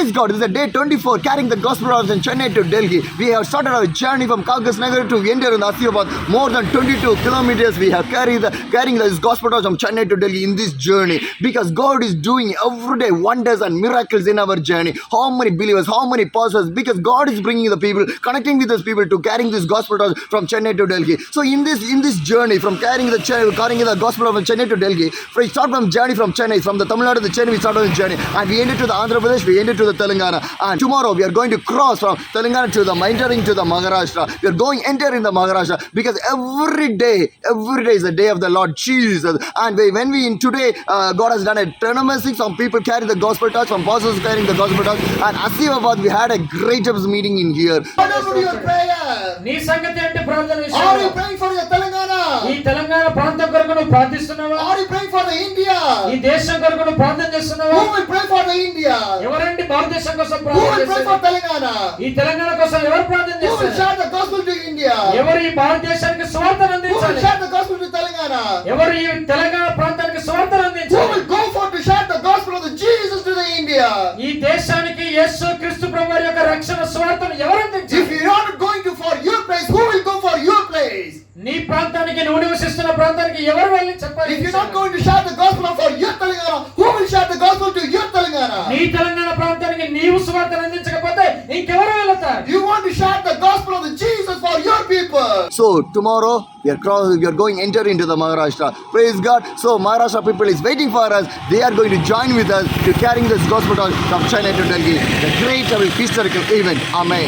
praise God. This is day 24, carrying the gospel of Chennai to Delhi. We have started our journey from Kaghaznagar to enter in Asifabad. More than 22 kilometers we have carrying this gospel from Chennai to Delhi in this journey, because God is doing every day wonders and miracles in our journey. How many believers, how many pastors, because God is bringing the people, connecting with those people to carrying this gospel from Chennai to Delhi. So in this journey from carrying the gospel of Chennai to Delhi, we start from journey from Chennai, from the Tamil Nadu to Chennai, we start on the journey, and we enter to the Andhra Pradesh, we enter to the Telangana, and tomorrow we are going to cross from Telangana to the entering to the Maharashtra. We are going enter in the Maharashtra, because every day is the day of the Lord Jesus. And when we in today, God has done a tremendous thing. Some people carry the gospel touch, some pastors carrying the gospel touch, and Asifabad we had a great meeting in here. What about your prayer? నీ సంగతి ఏంటి ప్రార్థన Are you విషయంలో? praying for your Telangana? ఈ తెలంగాణ ప్రాంతం కొరకు నువ్వు ప్రార్థిస్తున్నావా? Are you praying for the India? ఈ దేశం కొరకు నువ్వు ప్రార్థన చేస్తున్నావా? Who will pray for the India? ఎవరండి భారతదేశం కోసం Who ప్రార్థన will pray for చేస్తారు? Telangana? ఈ తెలంగాణ కోసం ఎవరు ప్రార్థన Who will చేస్తారు? share the gospel to India? ఎవరు ఈ భారతదేశానికి సువార్తను Who will అందించాలి? share the gospel to Telangana? ఎవరు ఈ తెలంగాణ ప్రాంతానికి సువార్తను Who అందించాలి? will go for to share the gospel of the Jesus to the India? ఈ దేశానికి యేసు క్రీస్తు ప్రభువు యొక్క రక్షణ సువార్తను ఎవరు అందించాలి? If you are not going to for your place, who will go for your place? నీ ప్రాంతానికి నువ్వు నివసిస్తున్న ప్రాంతానికి ఎవరు వెళ్ళి చెప్పాలి? If you are not going to share the gospel for your Telangana, who will share the gospel to your Telangana? నీ తెలంగాణ ప్రాంతానికి నీవు సువార్తను అందించకపోతే ఇంకెవరు వెళ్తారు? You want to share the gospel of the Jesus for your people. So tomorrow we are going enter into the Maharashtra. Praise God. So Maharashtra people is waiting for us. They are going to join with us to carrying this gospel from Chennai to Delhi. The great historical event. Amen.